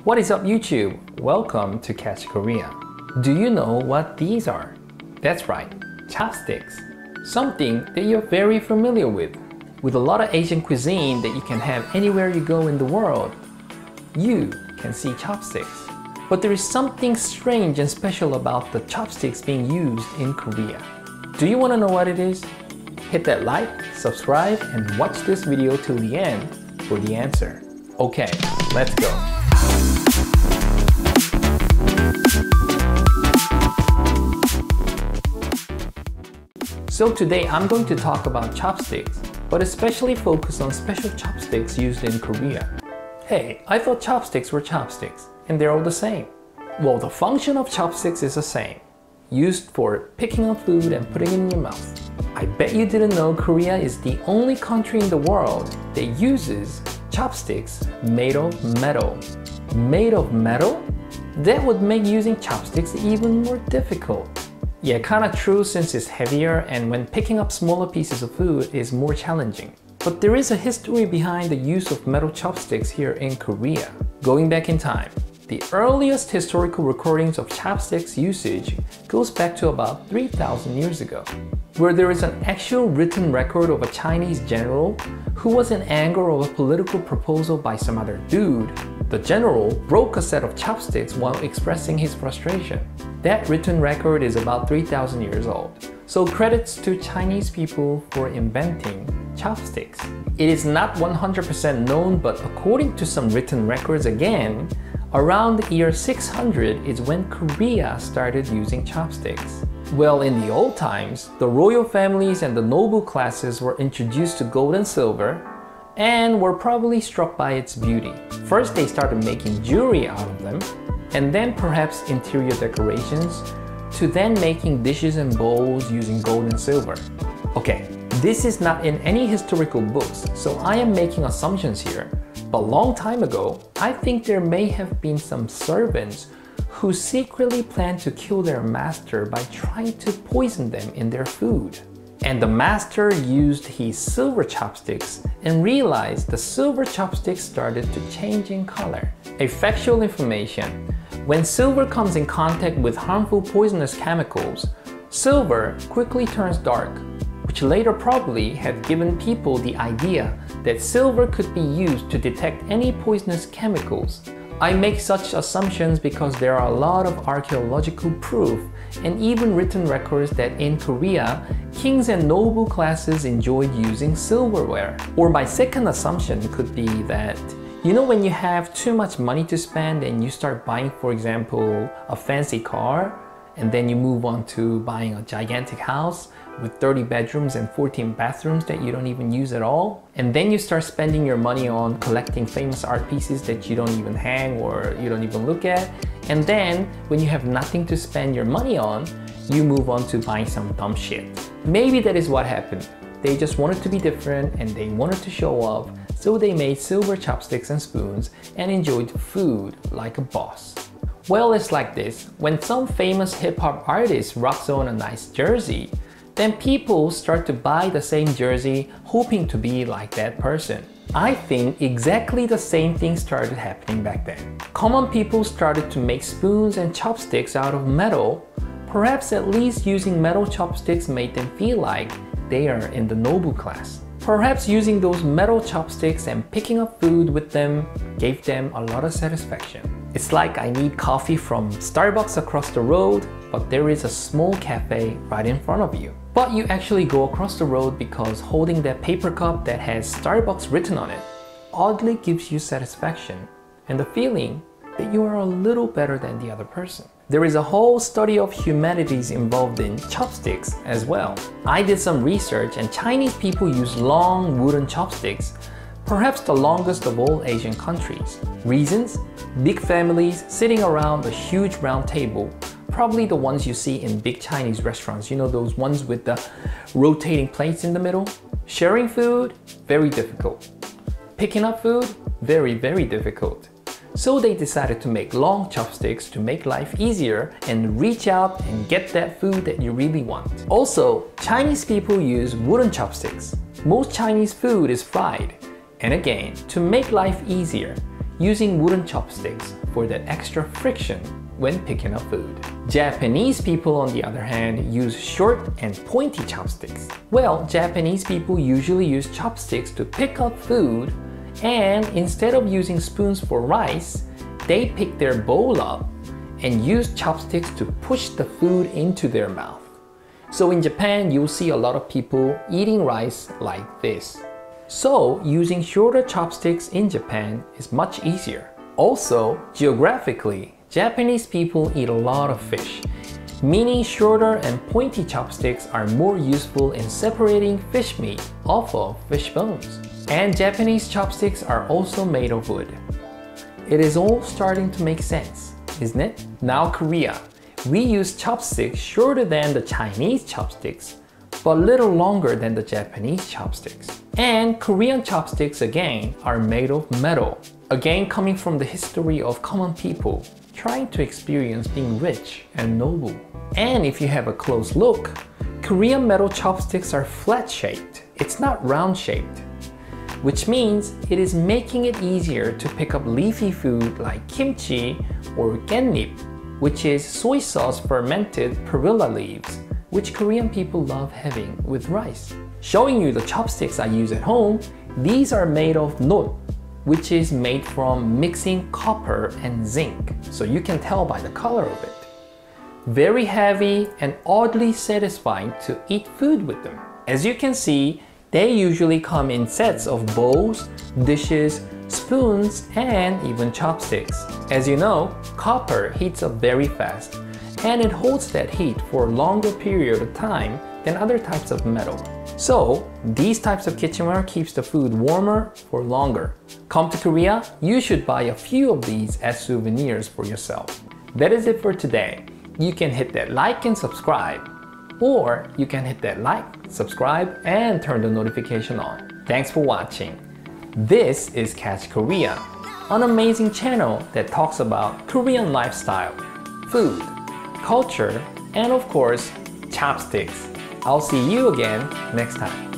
What is up YouTube? Welcome to Catch Korea. Do you know what these are? That's right, chopsticks. Something that you're very familiar with. With a lot of Asian cuisine that you can have anywhere you go in the world, you can see chopsticks. But there is something strange and special about the chopsticks being used in Korea. Do you want to know what it is? Hit that like, subscribe, and watch this video till the end for the answer. Okay, let's go. So today I'm going to talk about chopsticks, but especially focus on special chopsticks used in Korea. Hey, I thought chopsticks were chopsticks, and they're all the same. Well, the function of chopsticks is the same. Used for picking up food and putting it in your mouth. I bet you didn't know Korea is the only country in the world that uses chopsticks made of metal. Made of metal? That would make using chopsticks even more difficult. Yeah, kinda true since it's heavier and when picking up smaller pieces of food is more challenging. But there is a history behind the use of metal chopsticks here in Korea. Going back in time, the earliest historical recordings of chopsticks usage goes back to about 3,000 years ago, where there is an actual written record of a Chinese general who was in anger over a political proposal by some other dude. The general broke a set of chopsticks while expressing his frustration. That written record is about 3,000 years old. So credits to Chinese people for inventing chopsticks. It is not 100% known, but according to some written records again, around the year 600 is when Korea started using chopsticks. Well, in the old times, the royal families and the noble classes were introduced to gold and silver and were probably struck by its beauty. First, they started making jewelry out of them, and then perhaps interior decorations, to then making dishes and bowls using gold and silver. Okay, this is not in any historical books, so I am making assumptions here. But long time ago, I think there may have been some servants who secretly planned to kill their master by trying to poison them in their food. And the master used his silver chopsticks and realized the silver chopsticks started to change in color. A factual information: when silver comes in contact with harmful poisonous chemicals, silver quickly turns dark, which later probably had given people the idea that silver could be used to detect any poisonous chemicals. I make such assumptions because there are a lot of archaeological proof and even written records that in Korea, kings and noble classes enjoyed using silverware. Or my second assumption could be that, you know, when you have too much money to spend and you start buying, for example, a fancy car, and then you move on to buying a gigantic house with 30 bedrooms and 14 bathrooms that you don't even use at all. And then you start spending your money on collecting famous art pieces that you don't even hang or you don't even look at. And then when you have nothing to spend your money on, you move on to buying some dumb shit. Maybe that is what happened. They just wanted to be different and they wanted to show off, so they made silver chopsticks and spoons and enjoyed food like a boss. Well, it's like this. When some famous hip-hop artist rocks on a nice jersey, then people start to buy the same jersey hoping to be like that person. I think exactly the same thing started happening back then. Common people started to make spoons and chopsticks out of metal. Perhaps at least using metal chopsticks made them feel like they are in the noble class. Perhaps using those metal chopsticks and picking up food with them gave them a lot of satisfaction. It's like I need coffee from Starbucks across the road, but there is a small cafe right in front of you. But you actually go across the road because holding that paper cup that has Starbucks written on it oddly gives you satisfaction and the feeling that you are a little better than the other person. There is a whole study of humanities involved in chopsticks as well. I did some research and Chinese people use long wooden chopsticks, perhaps the longest of all Asian countries. Reasons? Big families sitting around a huge round table, probably the ones you see in big Chinese restaurants, you know, those ones with the rotating plates in the middle. Sharing food, very difficult. Picking up food, very, very difficult. So they decided to make long chopsticks to make life easier and reach out and get that food that you really want. Also, Chinese people use wooden chopsticks. Most Chinese food is fried. And again, to make life easier, using wooden chopsticks for that extra friction when picking up food. Japanese people, on the other hand, use short and pointy chopsticks. Well, Japanese people usually use chopsticks to pick up food, and instead of using spoons for rice, they pick their bowl up and use chopsticks to push the food into their mouth. So in Japan, you'll see a lot of people eating rice like this. So using shorter chopsticks in Japan is much easier. Also, geographically, Japanese people eat a lot of fish, meaning shorter and pointy chopsticks are more useful in separating fish meat off of fish bones. And Japanese chopsticks are also made of wood. It is all starting to make sense, isn't it? Now Korea. We use chopsticks shorter than the Chinese chopsticks, but little longer than the Japanese chopsticks. And Korean chopsticks again are made of metal, again coming from the history of common people trying to experience being rich and noble. And if you have a close look, Korean metal chopsticks are flat-shaped. It's not round-shaped, which means it is making it easier to pick up leafy food like kimchi or gatnip, which is soy sauce fermented perilla leaves, which Korean people love having with rice. Showing you the chopsticks I use at home, these are made of not, which is made from mixing copper and zinc, so you can tell by the color of it. Very heavy and oddly satisfying to eat food with them. As you can see, they usually come in sets of bowls, dishes, spoons, and even chopsticks. As you know, copper heats up very fast, and it holds that heat for a longer period of time than other types of metal. So, these types of kitchenware keeps the food warmer for longer. Come to Korea, you should buy a few of these as souvenirs for yourself. That is it for today. You can hit that like and subscribe, or you can hit that like, subscribe, and turn the notification on. Thanks for watching. This is Catch Korea, an amazing channel that talks about Korean lifestyle, food, culture, and of course, chopsticks. I'll see you again next time.